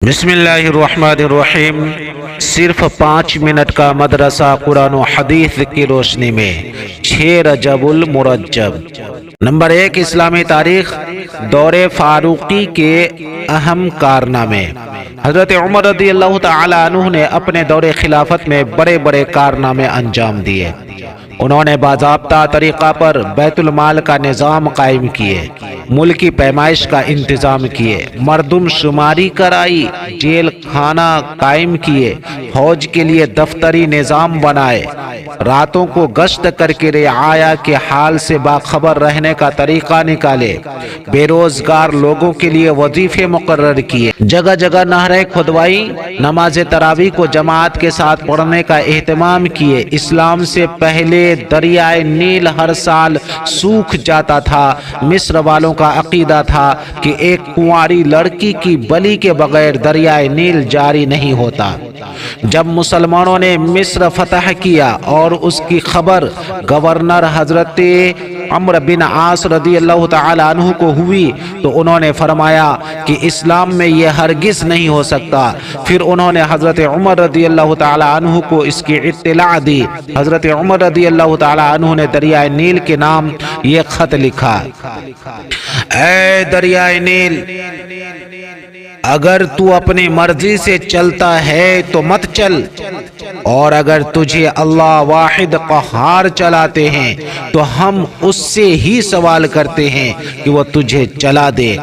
بسم اللہ الرحمن الرحیم۔ صرف 5 منٹ کا مدرسہ قرآن و حدیث کی روشنی میں 6 رجب المرجب۔ نمبر 1، اسلامی تاریخ دور فاروقی کے اہم کارنامے۔ حضرت عمر رضی اللہ تعالی عنہ نے اپنے دور خلافت میں بڑے بڑے کارنامے انجام دیے۔ انہوں نے باضابطہ طریقہ پر بیت المال کا نظام قائم کیے، ملکی پیمائش کا انتظام کیے، مردم شماری کرائی، جیل خانہ قائم کیے، فوج کے لیے دفتری نظام بنائے، راتوں کو گشت کر کے رعایا کے حال سے باخبر رہنے کا طریقہ نکالے، بے روزگار لوگوں کے لیے وظیفے مقرر کیے، جگہ جگہ نہریں کھدوائی، نماز تراویح کو جماعت کے ساتھ پڑھنے کا اہتمام کیے۔ اسلام سے پہلے دریائے نیل ہر سال سوکھ جاتا تھا۔ مصر والوں کا عقیدہ تھا کہ ایک کنواری لڑکی کی بلی کے بغیر دریائے نیل جاری نہیں ہوتا۔ جب مسلمانوں نے مصر فتح کیا اور اس کی خبر گورنر حضرت عمرو بن عاص رضی اللہ تعالی عنہ کو ہوئی تو انہوں نے فرمایا کہ اسلام میں یہ ہرگز نہیں ہو سکتا۔ پھر انہوں نے حضرت عمر رضی اللہ تعالی عنہ کو اس کی اطلاع دی۔ حضرت عمر رضی اللہ تعالی عنہ نے دریائے نیل کے نام یہ خط لکھا: اے دریائے نیل، اگر تو اپنی مرضی سے چلتا ہے تو مت چل، اور اگر تجھے اللہ واحد قہار چلاتے ہیں تو ہم اس سے ہی سوال کرتے ہیں کہ وہ تجھے چلا دے۔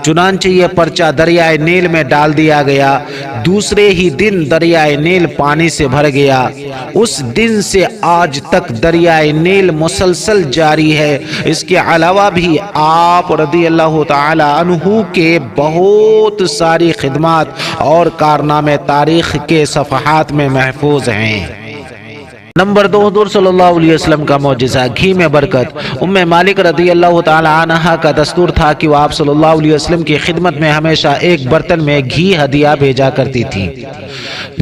چنانچہ یہ پرچہ دریائے نیل میں ڈال دیا گیا۔ دوسرے ہی دن دریائے نیل پانی سے بھر گیا۔ اس دن سے آج تک دریائے نیل مسلسل جاری ہے۔ اس کے علاوہ بھی آپ رضی اللہ تعالی عنہ کے بہت ساری خدمات اور کارنامے تاریخ کے صفحات میں محفوظ ہیں۔ نمبر 2، حضور صلی اللہ علیہ وسلم کا معجزہ، گھی میں برکت۔ ام مالک رضی اللہ تعالی عنہ کا دستور تھا کہ وہ آپ صلی اللہ علیہ وسلم کی خدمت میں ہمیشہ ایک برتن میں گھی ہدیہ بھیجا کرتی تھی۔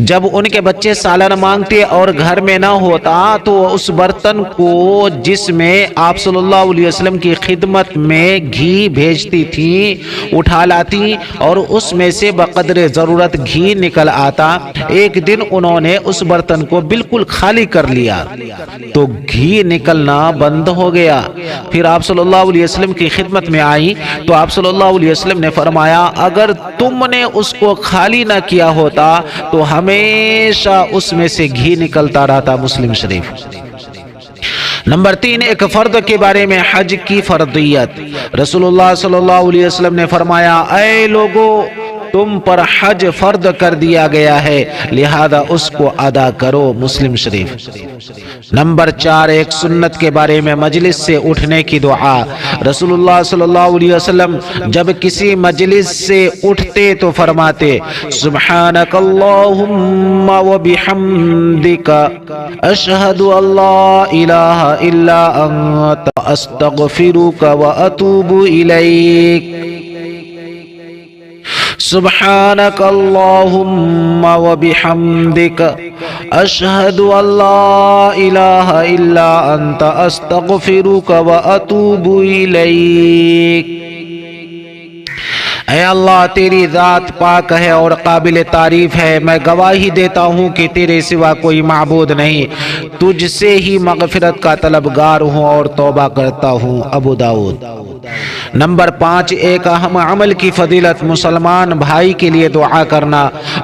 جب ان کے بچے سالن مانگتے اور گھر میں نہ ہوتا تو وہ اس برتن کو جس میں آپ صلی اللہ علیہ وسلم کی خدمت میں گھی بھیجتی تھی اٹھا لاتی اور اس میں سے بقدر ضرورت گھی نکل آتا۔ ایک دن انہوں نے اس برتن کو بالکل خالی کر لیا تو گھی نکلنا بند ہو گیا۔ پھر آپ صلی اللہ علیہ وسلم کی خدمت میں آئی تو آپ صلی اللہ علیہ وسلم نے فرمایا: اگر تم نے اس کو خالی نہ کیا ہوتا تو ہمیشہ اس میں سے گھی نکلتا رہتا۔ مسلم شریف۔ نمبر 3، ایک فرد کے بارے میں حج کی فرضیت۔ رسول اللہ صلی اللہ علیہ وسلم نے فرمایا: اے لوگو، تم پر حج فرض کر دیا گیا ہے، لہذا اس کو ادا کرو۔ مسلم شریف۔ نمبر 4، ایک سنت کے بارے میں مجلس سے اٹھنے کی دعا۔ رسول اللہ صلی اللہ علیہ وسلم جب کسی مجلس سے اٹھتے تو فرماتے: سبحانک اللہم و بحمدک، اشہد ان لا الہ الا انت، استغفرک و اتوب الیک۔ سبحانک اللہم و بحمدک، اشہد ان لا الہ الا انت، استغفرک و اتوب الیک۔ اے اللہ، تیری ذات پاک ہے اور قابل تعریف ہے۔ میں گواہی دیتا ہوں کہ تیرے سوا کوئی معبود نہیں، تجھ سے ہی مغفرت کا طلبگار ہوں اور توبہ کرتا ہوں۔ ابو داؤد۔ نمبر 5، ایک اہم عمل کی فضیلت، مسلمان بھائی کے لیے دعا کرنا۔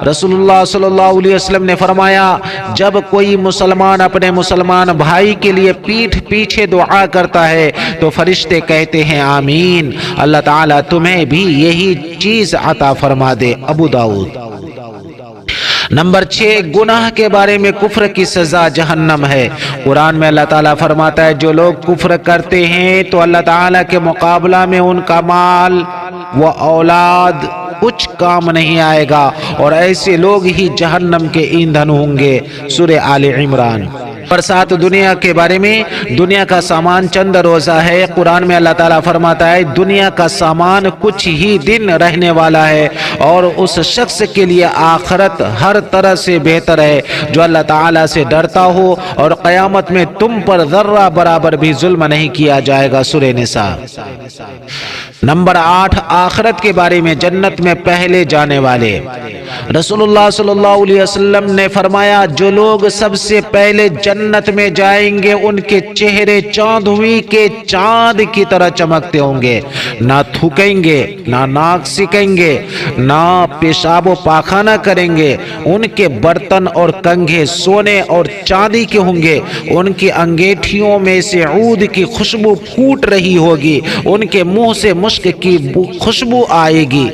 رسول اللہ صلی اللہ علیہ وسلم نے فرمایا: جب کوئی مسلمان اپنے مسلمان بھائی کے لیے پیٹھ پیچھے دعا کرتا ہے تو فرشتے کہتے ہیں آمین، اللہ تعالیٰ تمہیں بھی یہی چیز عطا فرما دے۔ ابو داؤد۔ نمبر 6، گناہ کے بارے میں کفر کی سزا جہنم ہے۔ قرآن میں اللہ تعالیٰ فرماتا ہے: جو لوگ کفر کرتے ہیں تو اللہ تعالیٰ کے مقابلہ میں ان کا مال و اولاد کچھ کام نہیں آئے گا، اور ایسے لوگ ہی جہنم کے ایندھن ہوں گے۔ سورہ آل عمران۔ نمبر 7 دنیا کے بارے میں، دنیا کا سامان چند روزہ ہے۔ قرآن میں اللہ تعالیٰ فرماتا ہے دنیا کا سامان کچھ ہی دن رہنے والا ہے، اور اس شخص کے لیے آخرت ہر طرح سے بہتر ہے جو اللہ تعالیٰ سے ڈرتا ہو، اور قیامت میں تم پر ذرہ برابر بھی ظلم نہیں کیا جائے گا۔ سورہ نساء۔ نمبر 8 آخرت کے بارے میں، جنت میں پہلے جانے والے۔ رسول اللہ صلی اللہ علیہ وسلم نے فرمایا جو لوگ سب سے پہلے جنت میں جائیں گے ان کے چہرے چاندنی کے چاند کی طرح چمکتے ہوں گے، نہ تھوکیں گے، نہ ناک سکیں گے، نہ پیشاب و پاخانہ کریں گے۔ ان کے برتن اور کنگھے سونے اور چاندی کے ہوں گے، ان کی انگیٹھیوں میں سے عود کی خوشبو پھوٹ رہی ہوگی، ان کے منہ سے مشک کی خوشبو آئے گی۔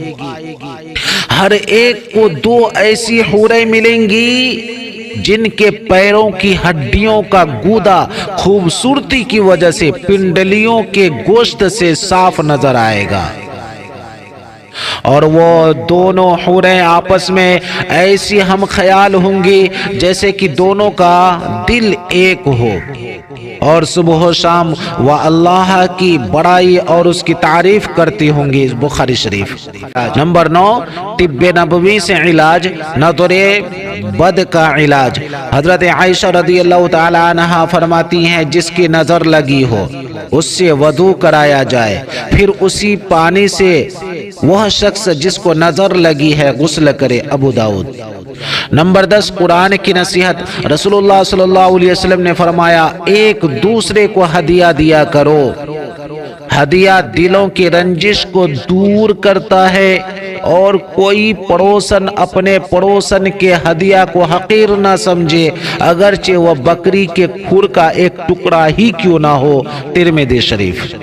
ہر ایک کو 2 ایسی حوریں ملیں گی جن کے پیروں کی ہڈیوں کا گودا خوبصورتی کی وجہ سے پنڈلیوں کے گوشت سے صاف نظر آئے گا، اور وہ دونوں حوریں آپس میں ایسی ہم خیال ہوں گی جیسے کہ دونوں کا دل ایک ہو، اور صبح و شام وہ اللہ کی بڑائی اور اس کی تعریف کرتی ہوں گی۔ بخاری شریف۔ نمبر 9 طب نبوی سے علاج، نظر بد کا علاج۔ حضرت عائشہ رضی اللہ تعالی عنہا فرماتی ہیں جس کی نظر لگی ہو اس سے وضو کرایا جائے، پھر اسی پانی سے وہ شخص جس کو نظر لگی ہے غسل کرے۔ ابو داؤد۔ نمبر 10 قرآن کی نصیحت۔ رسول اللہ صلی اللہ علیہ وسلم نے فرمایا ایک دوسرے کو ہدیہ دیا کرو، ہدیہ دلوں کی رنجش کو دور کرتا ہے، اور کوئی پڑوسن اپنے پڑوسن کے ہدیہ کو حقیر نہ سمجھے اگرچہ وہ بکری کے کھر کا ایک ٹکڑا ہی کیوں نہ ہو۔ ترمذی شریف۔